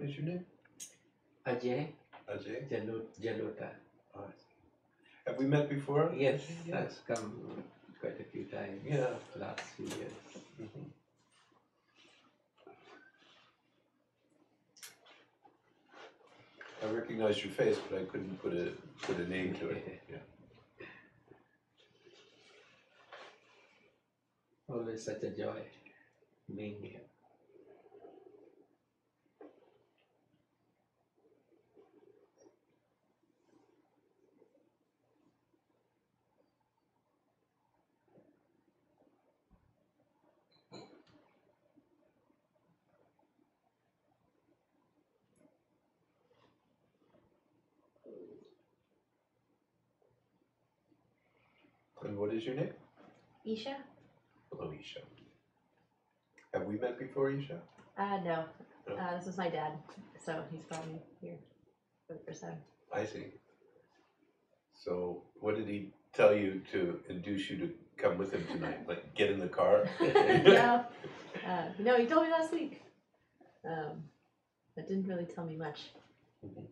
is your name? Ajay. Ajay? Jalota. Oh, have we met before? Yes, that's come quite a few times. Yeah. Last few years. Mm-hmm. I recognize your face, but I couldn't put a name to it. Yeah. Always such a joy being here. And what is your name? Isha? Hello, Isha. Have we met before, Isha? No. This was my dad, so he's brought me here for the first time. I see. So, what did he tell you to induce you to come with him tonight? Like, get in the car? No. No, he told me last week. But didn't really tell me much. Mm-hmm.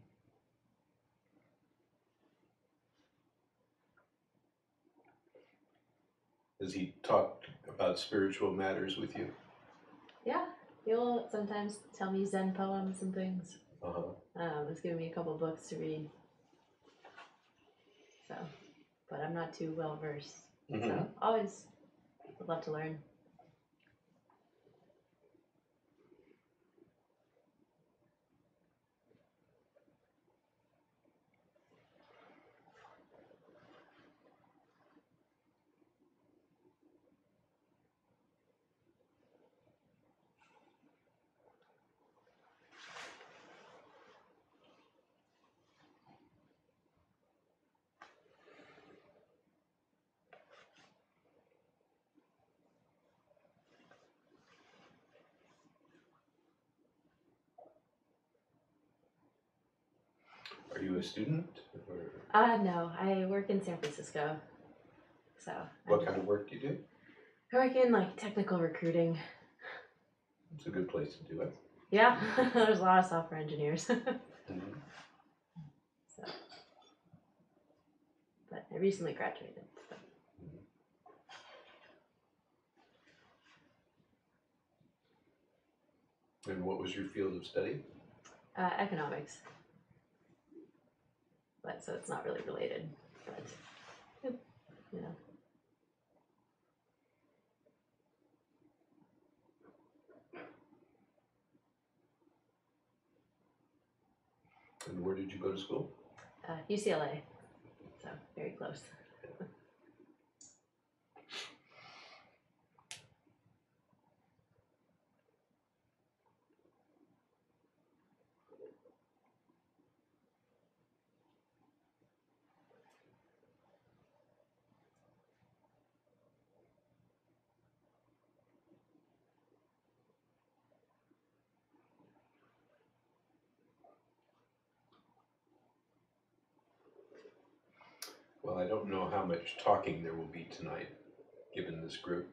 Has he talked about spiritual matters with you? Yeah, he'll sometimes tell me Zen poems and things. He's given me a couple books to read. So, but I'm not too well versed. Mm-hmm. So, always would love to learn. Are you a student? Or No, I work in San Francisco. So. what kind of work do you do? I work in like technical recruiting. It's a good place to do it. Yeah, there's a lot of software engineers. Mm-hmm. So, but I recently graduated. So. And what was your field of study? Economics. But so it's not really related. But you know. And where did you go to school? UCLA. So very close. Well, I don't know how much talking there will be tonight, given this group.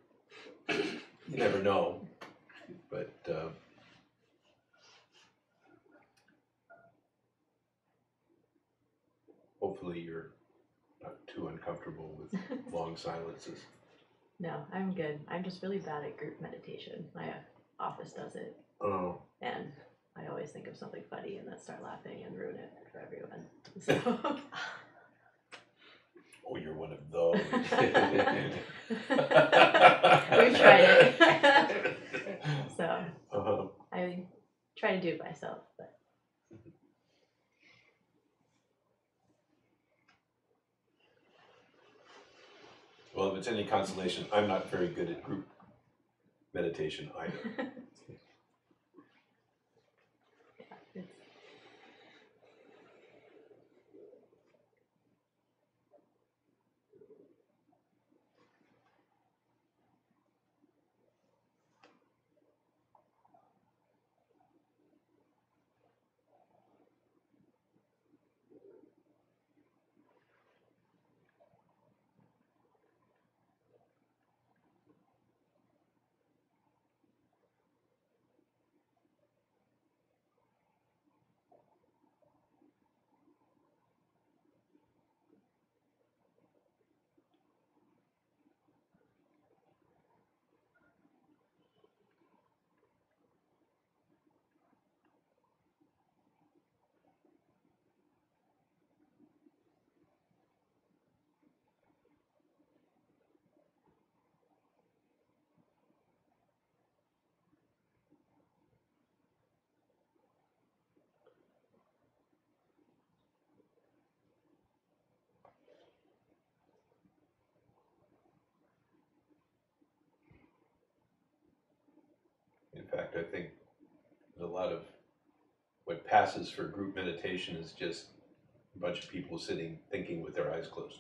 You never know, but hopefully you're not too uncomfortable with long silences. No, I'm good. I'm just really bad at group meditation. My office does it. Oh. And I always think of something funny and then start laughing and ruin it for everyone. So. Oh, you're one of those. We've tried it. So I try to do it myself, but well, if it's any consolation, I'm not very good at group meditation either. fact, I think that a lot of what passes for group meditation is just a bunch of people sitting thinking with their eyes closed.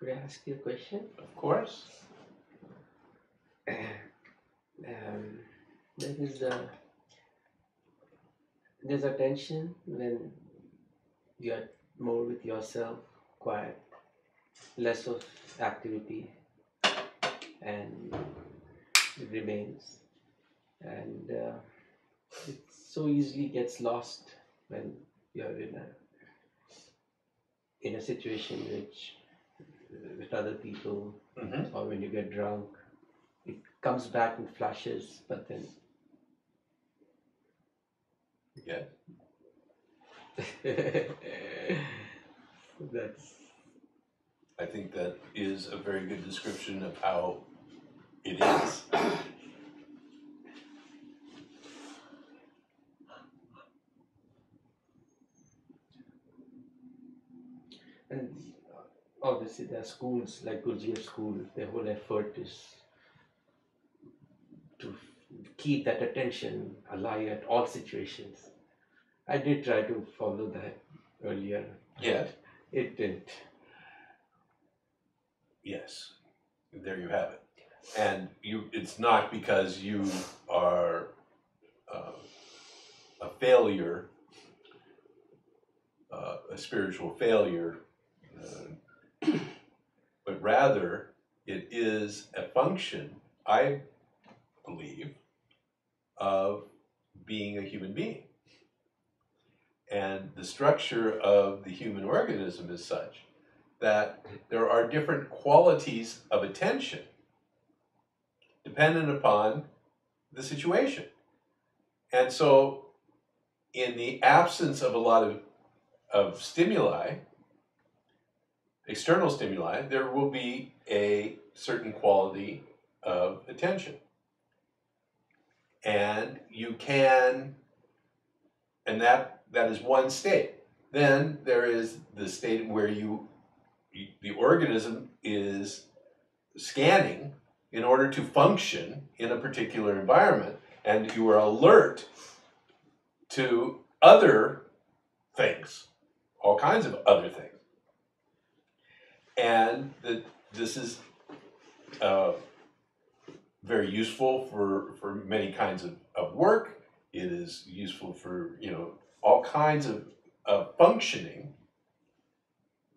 Could I ask you a question? Of course. There is there's a tension when you are more with yourself, quiet, less of activity, and it remains, and it so easily gets lost when you're in a situation which with other people, Mm-hmm. or when you get drunk, it comes back in flashes, but then Yeah. that's I think that is a very good description of how it is. and obviously there are schools like Gurdjieff school. Their whole effort is to keep that attention alive at all situations. I did try to follow that earlier. Yes. It didn't. Yes. There you have it. And it's not because you are a failure, a spiritual failure, but rather it is a function, I believe, of being a human being. And the structure of the human organism is such that there are different qualities of attention dependent upon the situation. And so in the absence of a lot of stimuli, external stimuli, there will be a certain quality of attention. And you can, and that is one state. Then there is the state where the organism is scanning in order to function in a particular environment, and you are alert to other things, all kinds of other things. And this is very useful for many kinds of work. It is useful for all kinds of functioning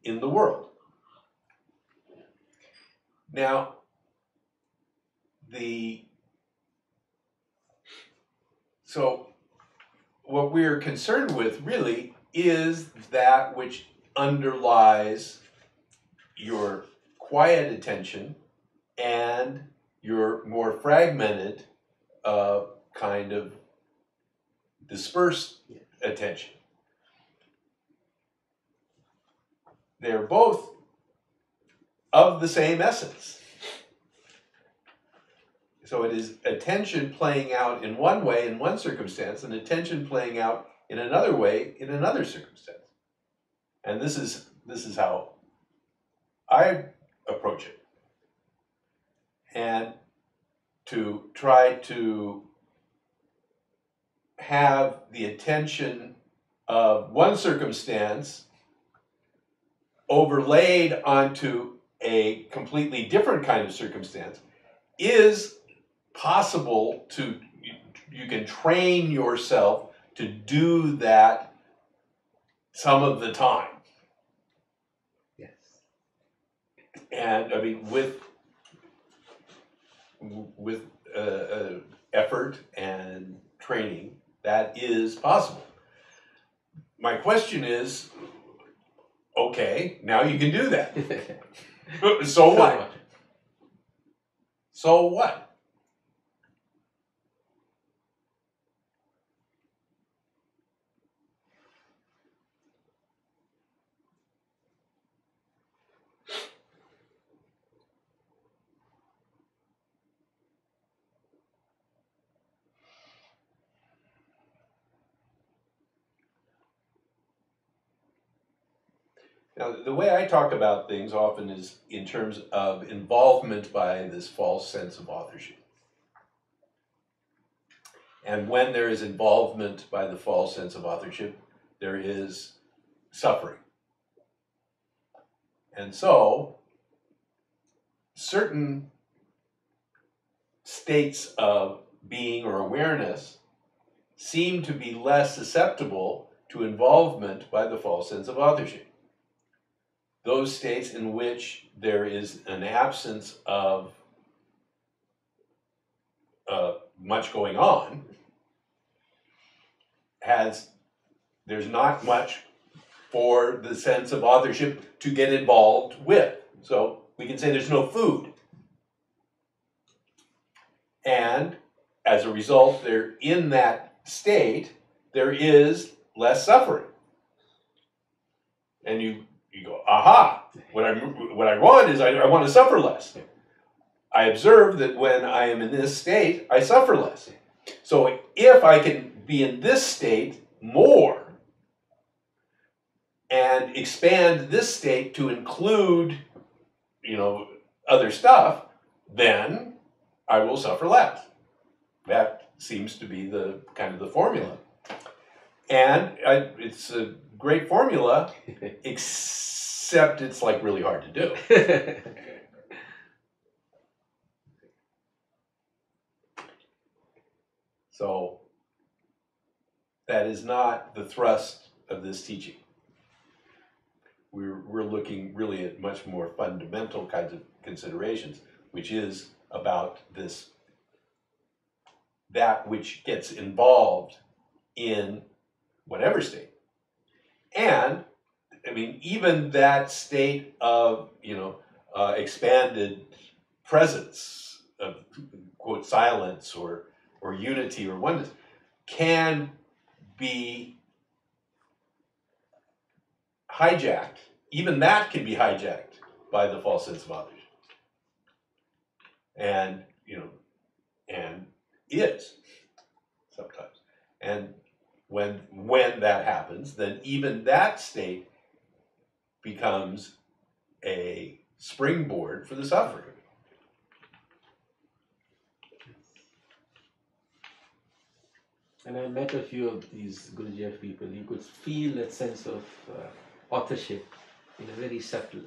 in the world. Now, so what we're concerned with really is that which underlies your quiet attention and your more fragmented kind of dispersed attention. They're both of the same essence. So it is attention playing out in one way in one circumstance and attention playing out in another way in another circumstance. And this is how I approach it. And to try to have the attention of one circumstance overlaid onto a completely different kind of circumstance is possible. You can train yourself to do that some of the time. Yes. And I mean, with effort and training, that is possible. My question is, okay, now you can do that. So what? So what? Now, the way I talk about things often is in terms of involvement by this false sense of authorship. And when there is involvement by the false sense of authorship, there is suffering. And so, certain states of being or awareness seem to be less susceptible to involvement by the false sense of authorship. Those states in which there is an absence of much going on, there's not much for the sense of authorship to get involved with. So we can say there's no food. And as a result, in that state, there is less suffering. And you go, aha, what I want is I want to suffer less. I observe that when I am in this state, I suffer less. So if I can be in this state more and expand this state to include, other stuff, then I will suffer less. That seems to be the kind of the formula. And it's a great formula, except it's like really hard to do. So that is not the thrust of this teaching. We're looking really at much more fundamental kinds of considerations, which is about that which gets involved in whatever state. And, I mean, even that state of, expanded presence of, quote, silence or unity or oneness can be hijacked. Even that can be hijacked by the false sense of authorship. And, and is sometimes. And when that happens, then even that state becomes a springboard for the suffering. And I met a few of these Guruji people. You could feel that sense of authorship in a very subtle.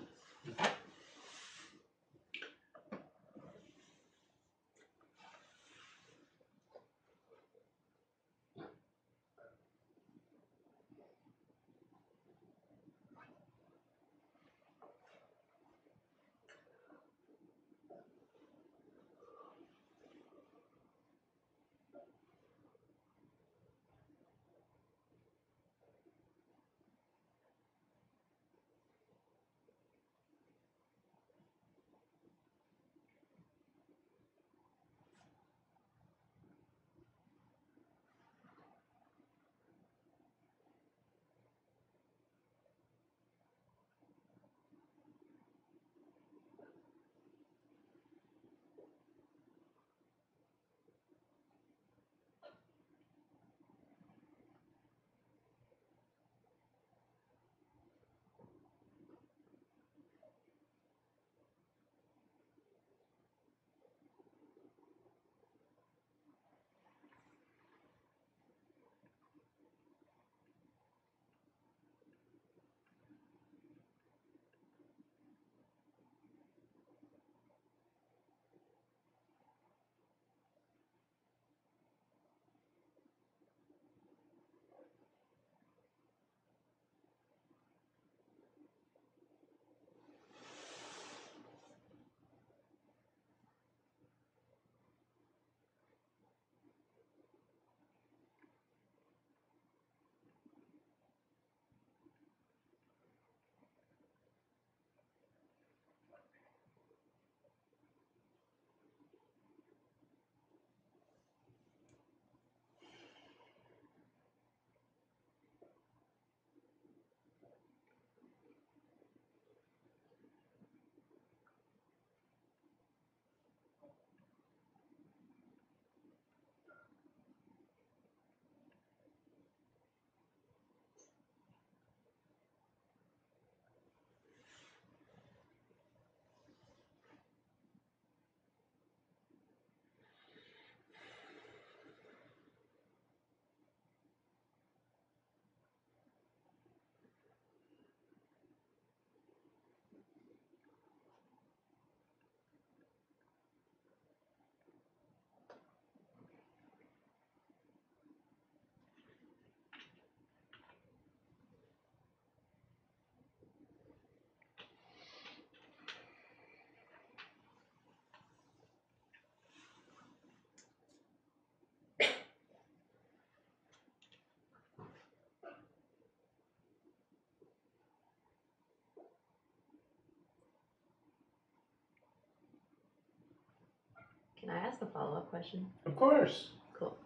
Can I ask a follow-up question? Of course. Cool.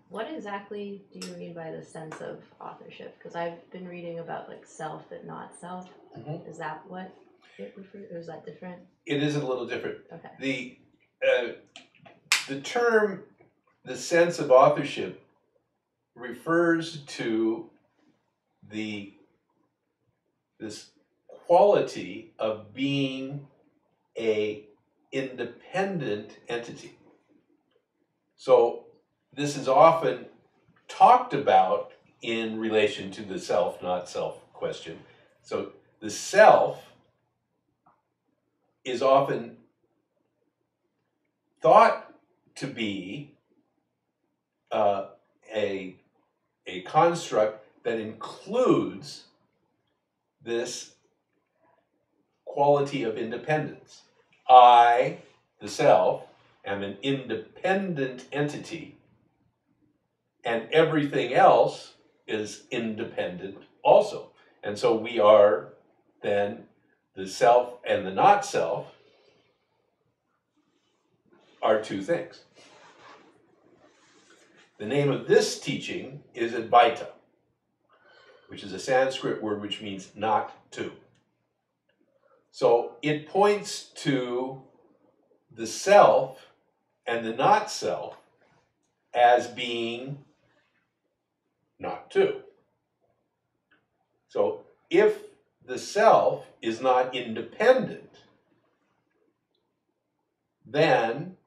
What exactly do you mean by the sense of authorship? Because I've been reading about like self and not self. Mm-hmm. Is that what it refers, or is that different? It is a little different. Okay. The term, the sense of authorship, refers to this quality of being a independent entity. So this is often talked about in relation to the self, not self question. So the self is often thought to be a construct that includes this quality of independence. I, the self, am an independent entity, and everything else is independent also. And so we are then the self and the not self are two things. The name of this teaching is Advaita, which is a Sanskrit word which means not to. So it points to the self and the not self as being not two. So if the self is not independent, then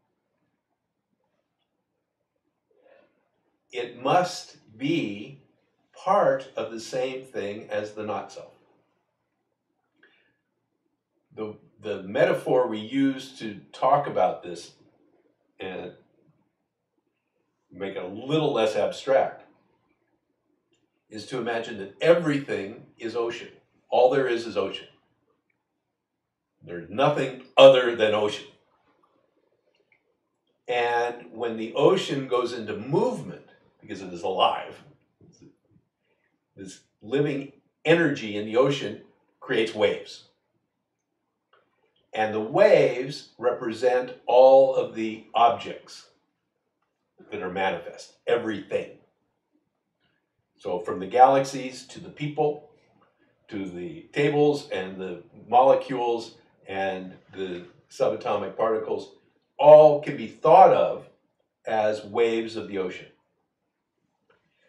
it must be part of the same thing as the not self. The metaphor we use to talk about this and make it a little less abstract is to imagine that everything is ocean. All there is ocean. There's nothing other than ocean. And when the ocean goes into movement, because it is alive, this living energy in the ocean creates waves. And the waves represent all of the objects that are manifest, everything. So from the galaxies to the people, to the tables and the molecules and the subatomic particles, all can be thought of as waves of the ocean.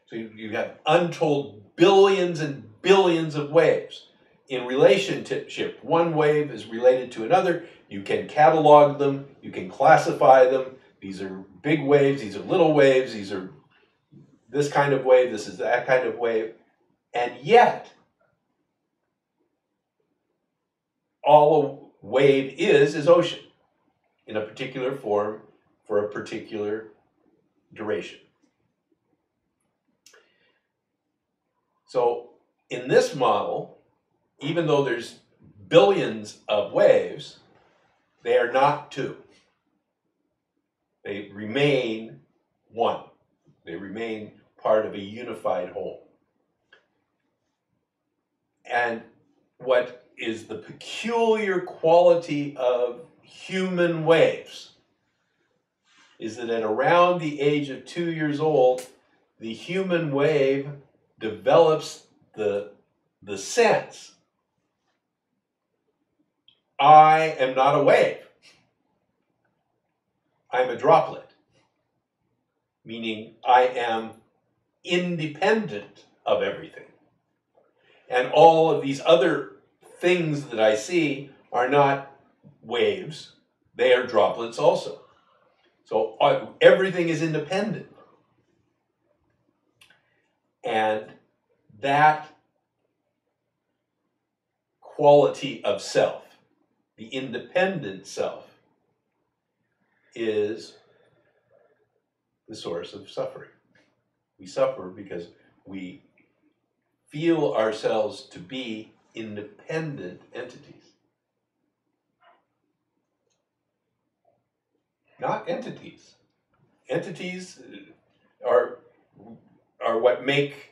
So you have untold billions and billions of waves. In relationship, one wave is related to another. You can catalog them, you can classify them. These are big waves, these are little waves, these are this kind of wave, this is that kind of wave. And yet, all a wave is ocean in a particular form for a particular duration. So in this model, even though there's billions of waves, they are not two. They remain one. They remain part of a unified whole. And what is the peculiar quality of human waves is that at around the age of 2 years old, the human wave develops the sense, I am not a wave. I'm a droplet, meaning I am independent of everything. And all of these other things that I see are not waves, they are droplets also. So everything is independent. And that quality of self, the independent self, is the source of suffering. We suffer because we feel ourselves to be independent entities. Not entities. Entities are what make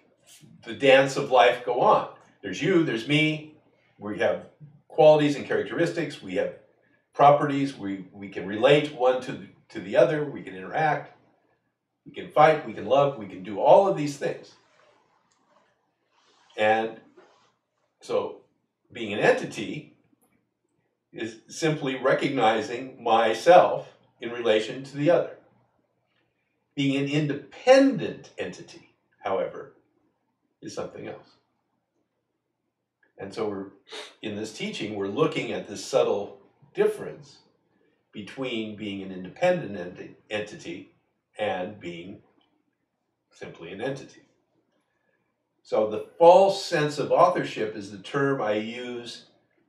the dance of life go on. There's you, there's me, we have qualities and characteristics, we have properties. We can relate one to the other. We can interact. We can fight. We can love. We can do all of these things. And so being an entity is simply recognizing myself in relation to the other. Being an independent entity, however, is something else. And so in this teaching, we're looking at this subtle difference between being an independent entity and being simply an entity. So the false sense of authorship is the term I use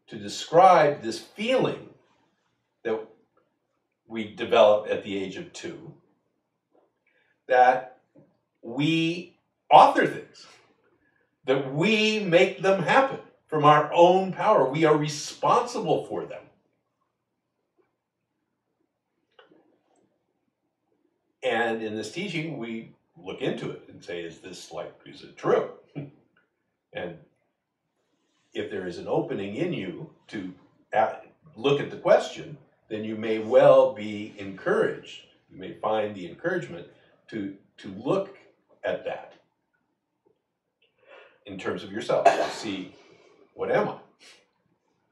to describe this feeling that we develop at the age of 2, that we author things, that we make them happen from our own power. We are responsible for them. And in this teaching, we look into it and say, is it true? And if there is an opening in you to look at the question, then you may well be encouraged. You may find the encouragement to look at that in terms of yourself, to see, what am I?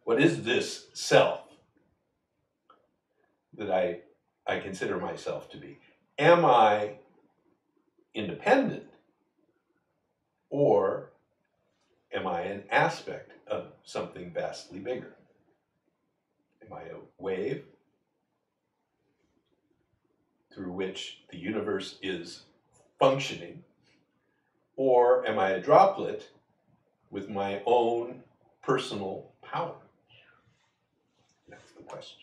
What is this self that I consider myself to be? Am I independent, or am I an aspect of something vastly bigger? Am I a wave through which the universe is functioning, or am I a droplet with my own personal power? That's the question.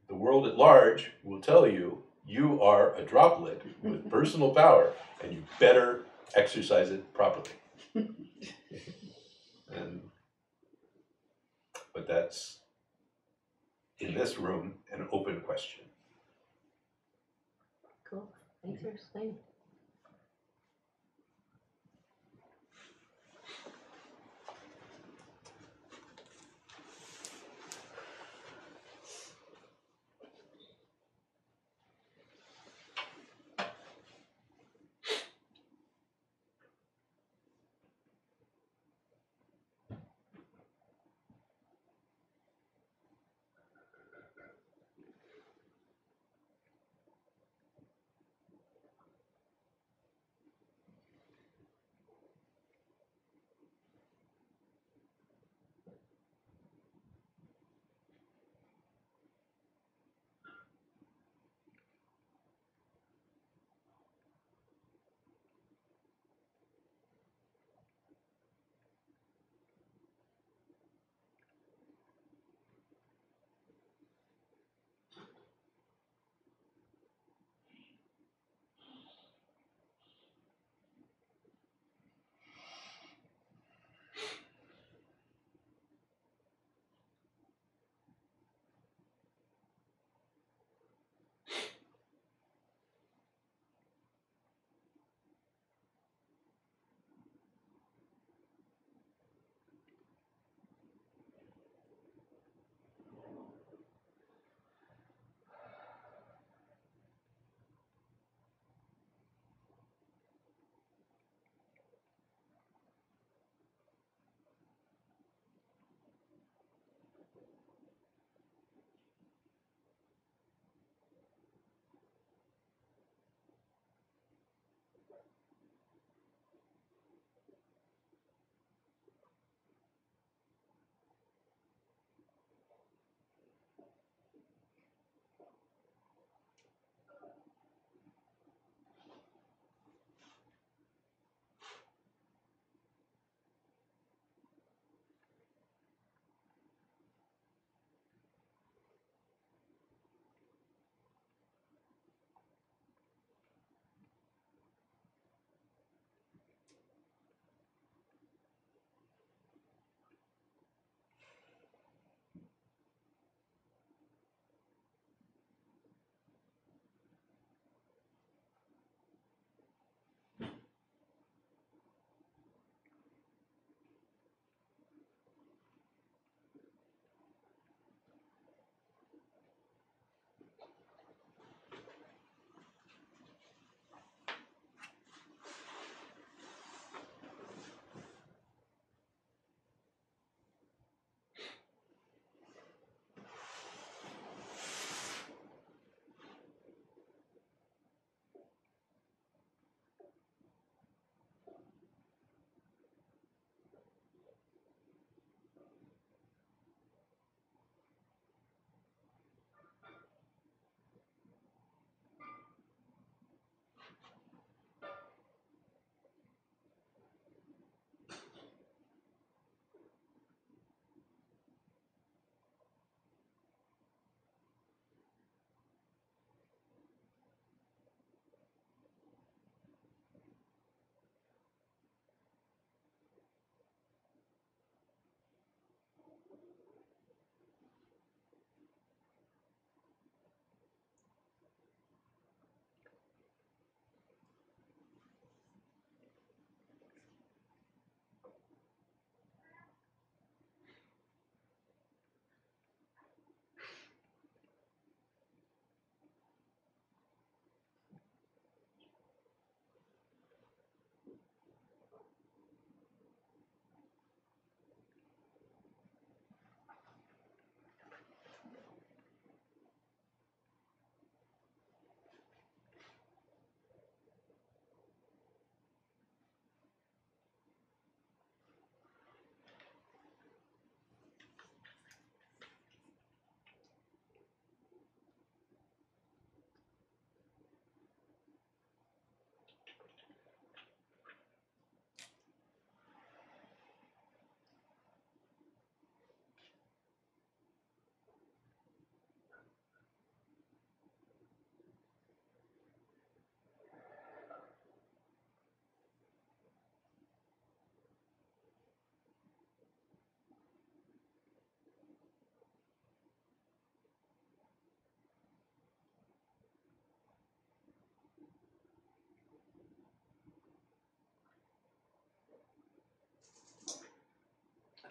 The world at large will tell you you are a droplet with personal power, and you better exercise it properly. But that's, in this room, an open question. Cool. Thanks for explaining.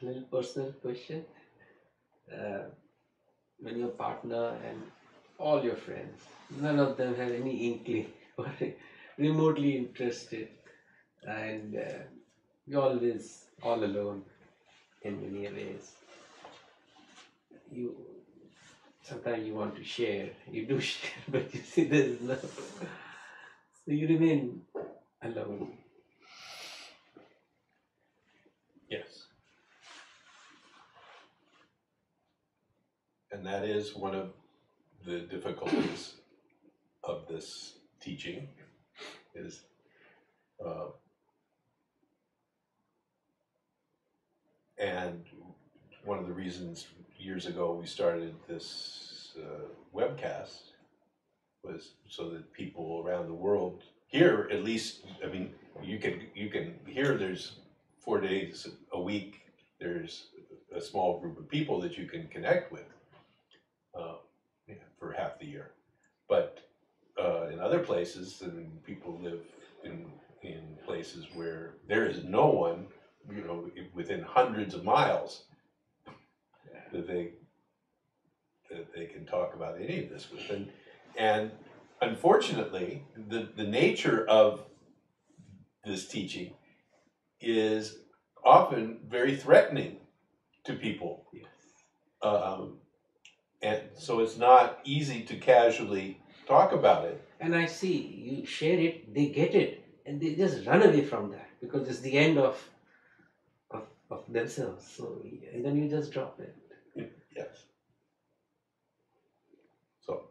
A little personal question. Uh, when your partner and all your friends, none of them have any inkling or remotely interested, and you're always all alone in many ways. You sometimes you want to share, you do share, but you see there is no. So you remain alone. Yes. And that is one of the difficulties of this teaching is and one of the reasons years ago we started this webcast was so that people around the world here, at least, I mean, you can hear there's 4 days a week, there's a small group of people that you can connect with for half the year. But in other places, I mean, people live in places where there is no one, you know, within hundreds of miles that they can talk about any of this with. And unfortunately, the nature of this teaching is often very threatening to people. Yes. And so it's not easy to casually talk about it. And I see you share it, they get it, and they just run away from that because it's the end of themselves. So and then you just drop it. Yes. So.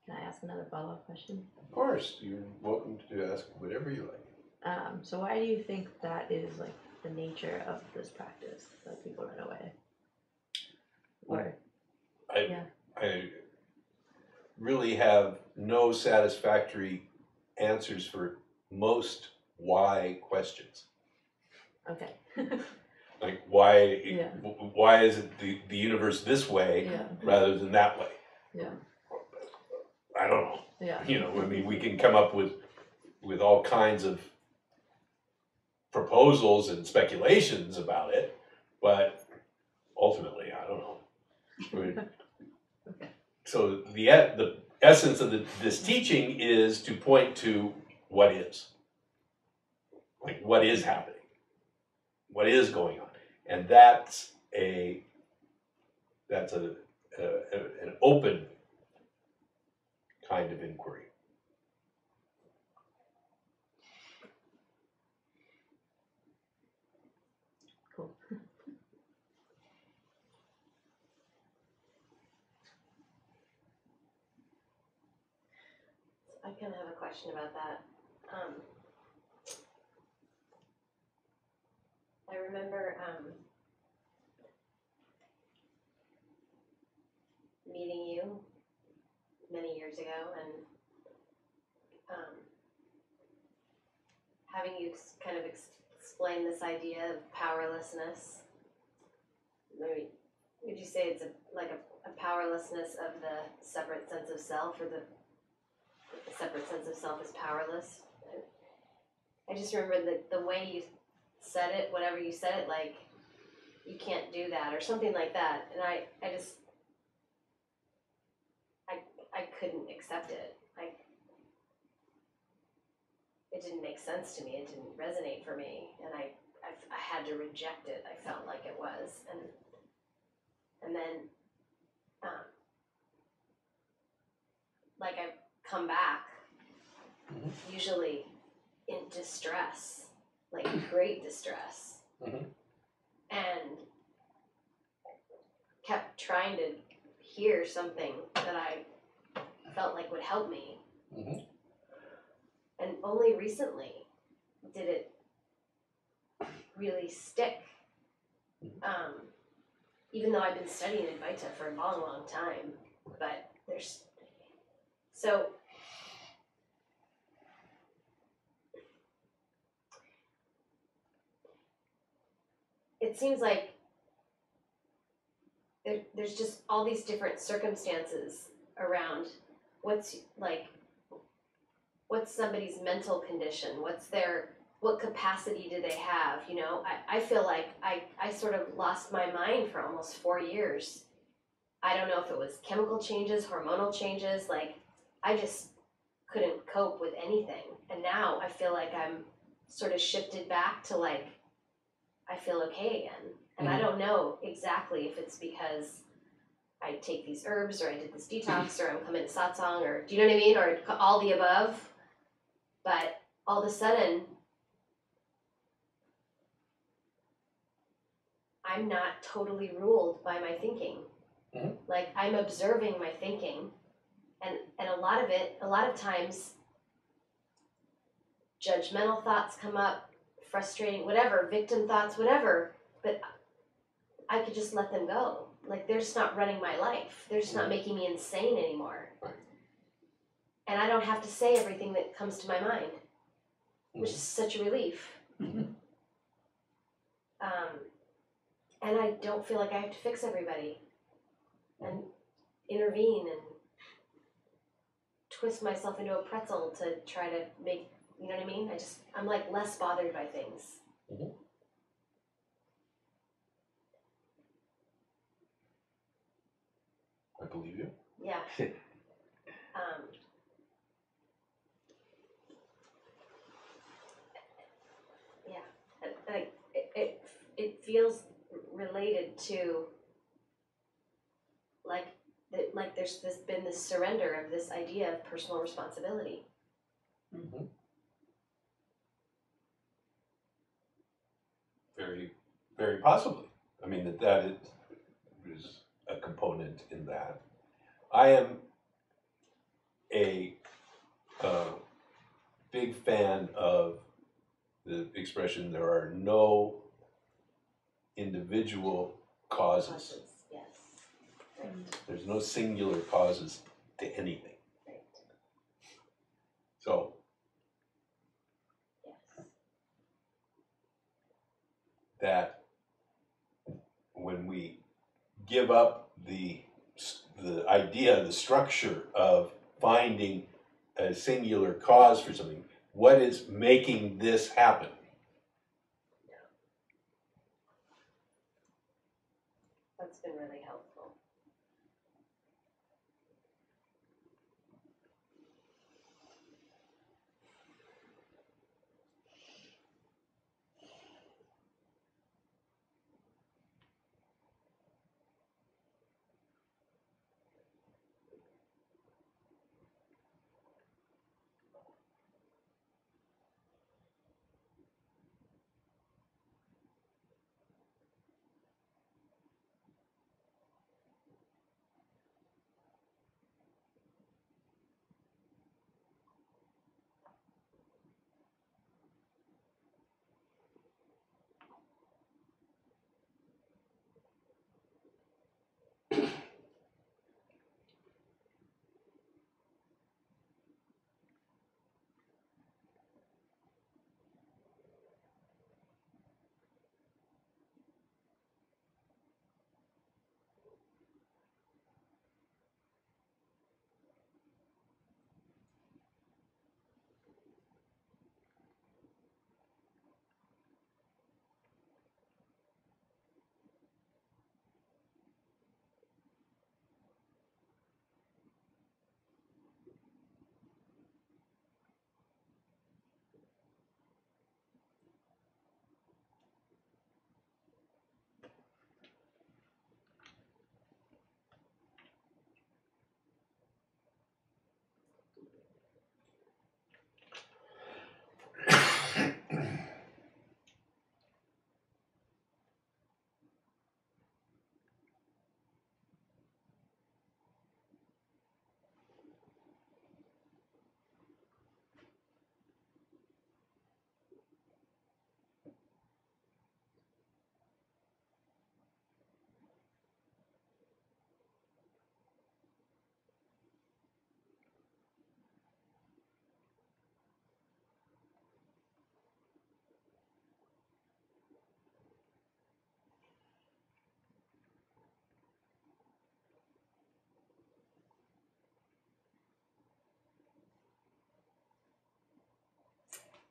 Can I ask another follow-up question? Of course, you're welcome to ask whatever you like. So why do you think that is like the nature of this practice that people run away? Or I really have no satisfactory answers for most why questions. okay. Like why Yeah. why is it the universe this way Yeah. rather than that way? Yeah. I don't know. Yeah. You know, I mean, we can come up with all kinds of proposals and speculations about it, but ultimately, I don't know. Okay. So the essence of this teaching is to point to what is, like what is happening, what is going on, and that's an open kind of inquiry. Cool. I kind of have a question about that. I remember meeting you many years ago and having you kind of explain this idea of powerlessness. Maybe would you say it's a powerlessness of the separate sense of self, or the separate sense of self is powerless? I just remember the way you said it, whatever you said it, like you can't do that or something like that, and I couldn't accept it. It didn't make sense to me. It didn't resonate for me, and I had to reject it. I felt like it was, and then like I've come back, usually in distress, like great distress, and kept trying to hear something that I felt like would help me. And only recently did it really stick. Even though I've been studying Advaita for a long, long time, but it seems like there's just all these different circumstances around what's somebody's mental condition, what capacity do they have, you know? I feel like I sort of lost my mind for almost 4 years. I don't know if it was chemical changes, hormonal changes, like I just couldn't cope with anything. And now I feel like I'm sort of shifted back to like, I feel okay again. And I don't know exactly if it's because I take these herbs, or I did this detox, or I'm coming to satsang, or do you know what I mean? Or all the above. But all of a sudden, I'm not totally ruled by my thinking. Like I'm observing my thinking, and a lot of times, judgmental thoughts come up, frustrating, whatever, victim thoughts, whatever, but I could just let them go. Like they're just not running my life. They're just not making me insane anymore. And I don't have to say everything that comes to my mind, which is such a relief. And I don't feel like I have to fix everybody and intervene and twist myself into a pretzel to try to make, you know what I mean? I'm like less bothered by things. I believe you. Yeah. Like it feels related to like there's been this surrender of this idea of personal responsibility. Very, very possibly. I mean that is a component in that. I am a big fan of the expression, there are no individual causes. Yes. Right. There's no singular causes to anything. Right. So yes. that give up the idea, the structure of finding a singular cause for something. What is making this happen? That's been really helpful.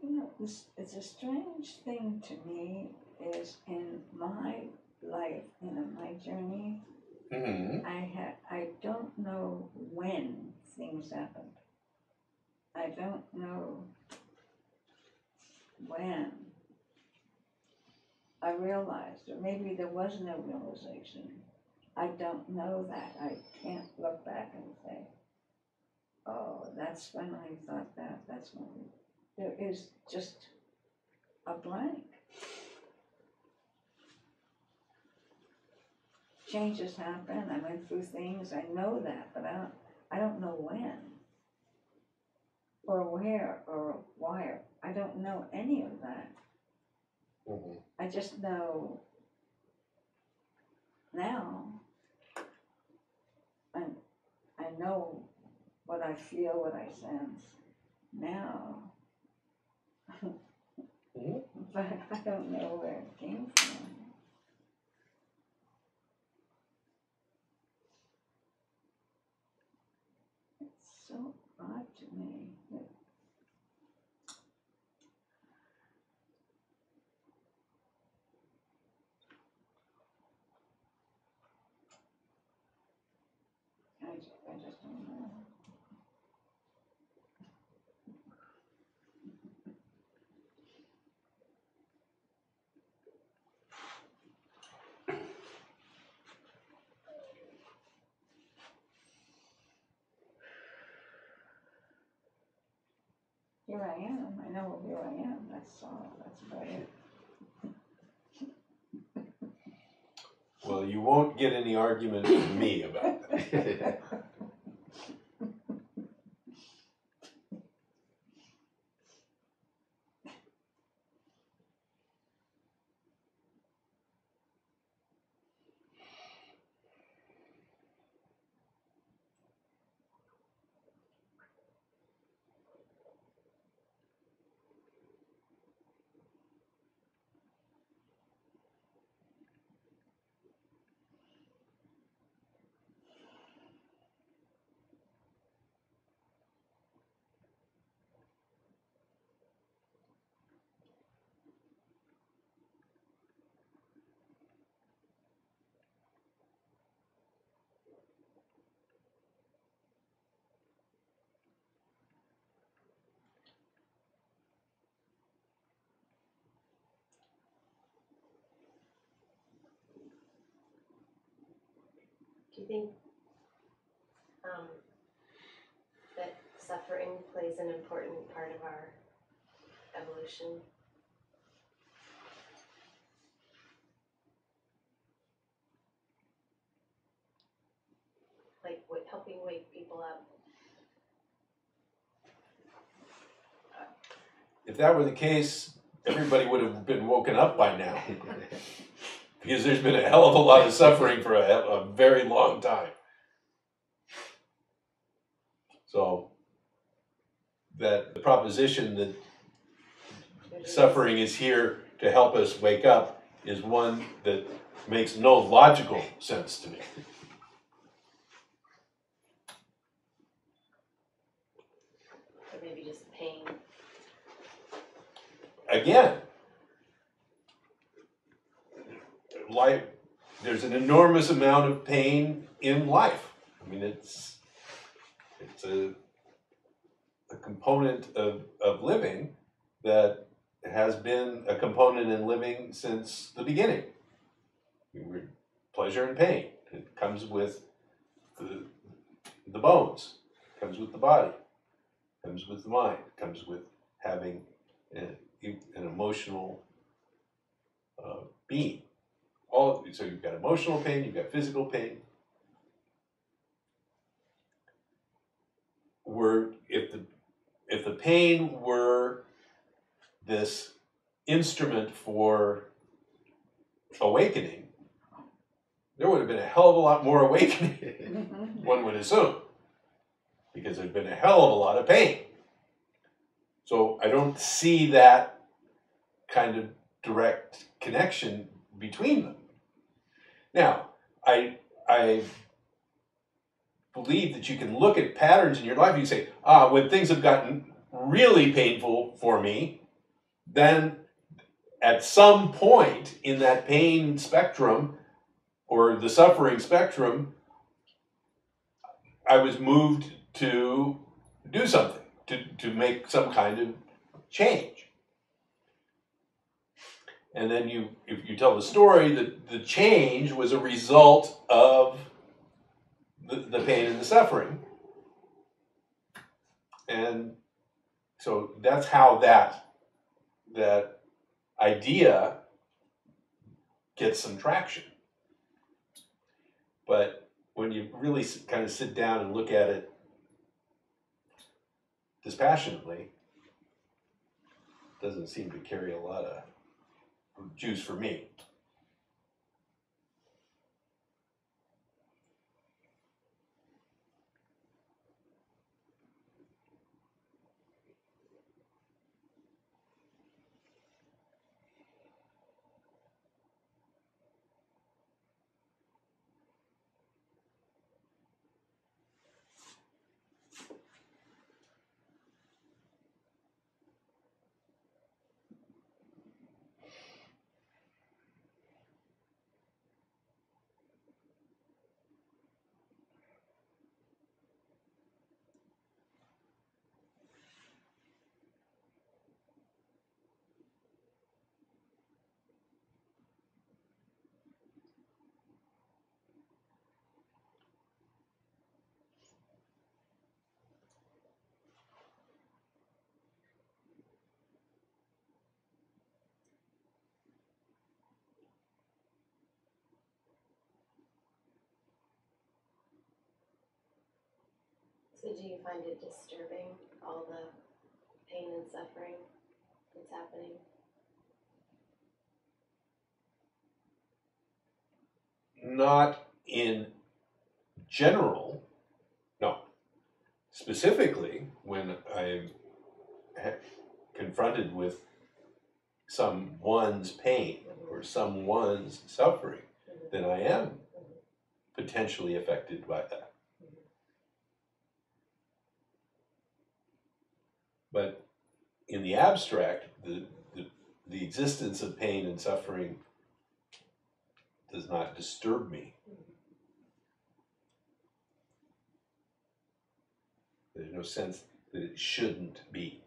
You know, it's a strange thing to me is in my life and in my journey, Mm-hmm. I don't know when things happened. I don't know when I realized, or maybe there was no realization. I don't know that. I can't look back and say, oh, that's when I thought that, that's when there is just a blank. Changes happen, I went through things, I know that, but I don't know when, or where, or why, I don't know any of that. Mm-hmm. I just know now, and I know what I feel, what I sense now, Mm-hmm. but I don't know where it came from. It's so odd to me that I just don't know. Here I am, I know here I am, that's all, that's about it. Well, you won't get any argument from me about that. think that suffering plays an important part of our evolution? Like helping wake people up. If that were the case, everybody would have been woken up by now. Because there's been a hell of a lot of suffering for a very long time. So, that the proposition that suffering is here to help us wake up is one that makes no logical sense to me. Or maybe just pain. Again, life, there's an enormous amount of pain in life. I mean, it's a component of living that has been a component in living since the beginning. Pleasure and pain. It comes with the bones, comes with the body, comes with the mind, comes with having an emotional being. So you've got emotional pain, you've got physical pain. If the pain were this instrument for awakening, there would have been a hell of a lot more awakening, one would assume, because there's been a hell of a lot of pain. So I don't see that kind of direct connection between them. Now, I believe that you can look at patterns in your life and you say, when things have gotten really painful for me, then at some point in that pain spectrum or the suffering spectrum, I was moved to do something, to make some kind of change. And then if you tell the story that the change was a result of the pain and the suffering. And so that's how that idea gets some traction. But when you really kind of sit down and look at it dispassionately, it doesn't seem to carry a lot of juice for me. So do you find it disturbing, all the pain and suffering that's happening? Not in general, no. Specifically, when I'm confronted with someone's pain or someone's suffering, then I am potentially affected by that. But in the abstract, the existence of pain and suffering does not disturb me. There's no sense that it shouldn't be.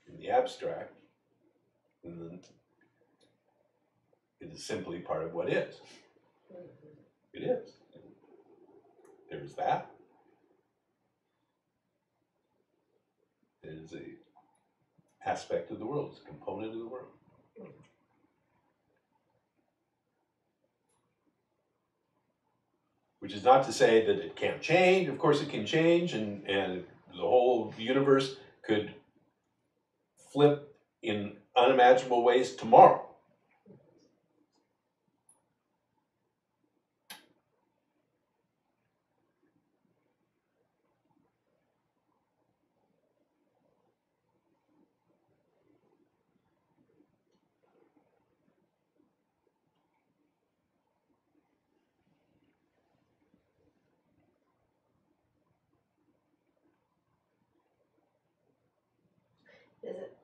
In the abstract, in is simply part of what is. It is. There's that. It is a aspect of the world. It's a component of the world. Which is not to say that it can't change. Of course it can change, and the whole universe could flip in unimaginable ways tomorrow.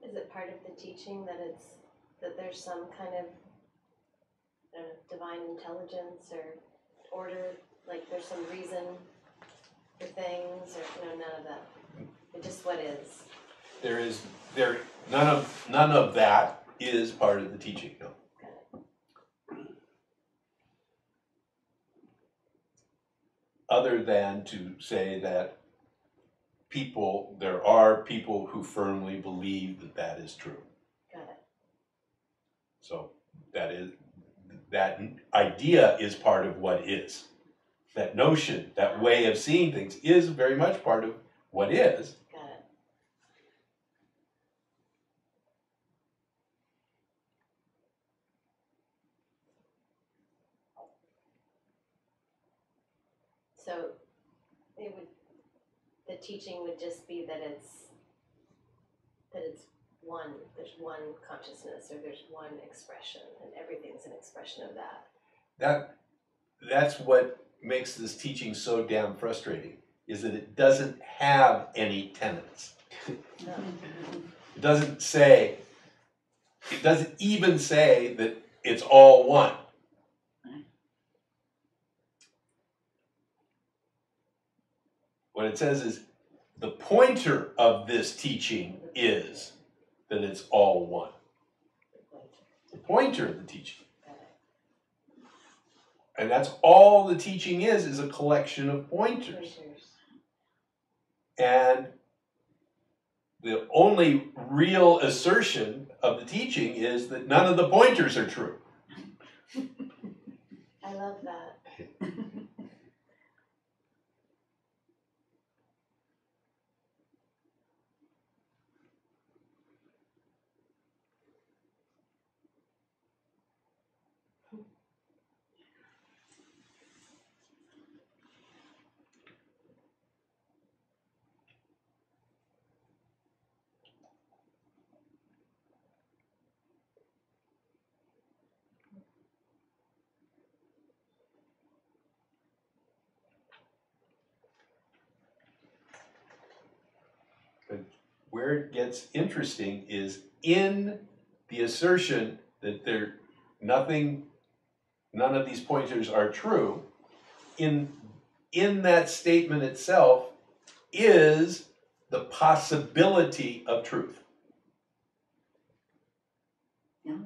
Is it part of the teaching that there's some kind of, I don't know, divine intelligence or order, like there's some reason for things, or no, none of that? It's just what is. None of that is part of the teaching, no. Other than to say that there are people who firmly believe that that is true. Got it. So that idea is part of what is. That notion, that way of seeing things is very much part of what is. Got it. So the teaching would just be that it's one, there's one consciousness, or there's one expression, and everything's an expression of that. That's what makes this teaching so damn frustrating, is that it doesn't have any tenets. It doesn't even say that it's all one. What it says is the pointer of this teaching is that it's all one. The pointer of the teaching. And that's all the teaching is a collection of pointers. And the only real assertion of the teaching is that none of the pointers are true. I love that. But where it gets interesting is in the assertion that none of these pointers are true. In that statement itself is the possibility of truth. Yeah.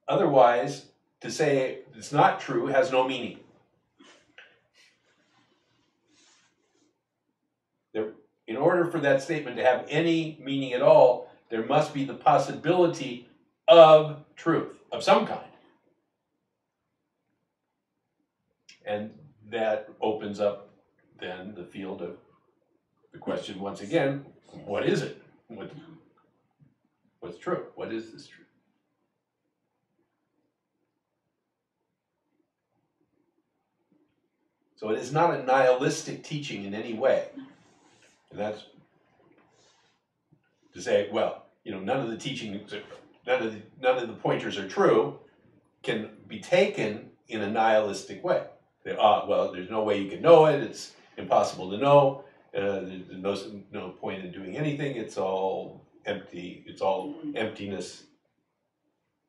Otherwise, to say it's not true has no meaning. In order for that statement to have any meaning at all, there must be the possibility of truth of some kind. And that opens up then the field of the question once again, what is it? What's true? What is this truth? So it is not a nihilistic teaching in any way. And that's to say, well, none of the teachings, none of the pointers are true, can be taken in a nihilistic way. Well, there's no way you can know it. It's impossible to know. There's no point in doing anything. It's all empty. It's all emptiness.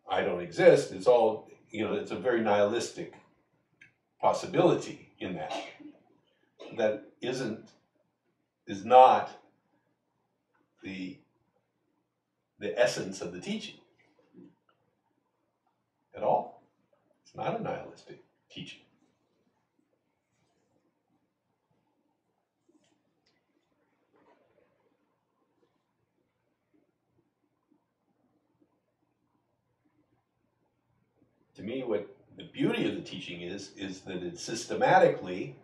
I don't exist. It's all, it's a very nihilistic possibility in that. That is not the essence of the teaching at all. It's not a nihilistic teaching. To me, what the beauty of the teaching is that it systematically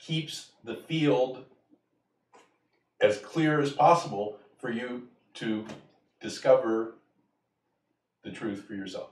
keeps the field as clear as possible for you to discover the truth for yourself.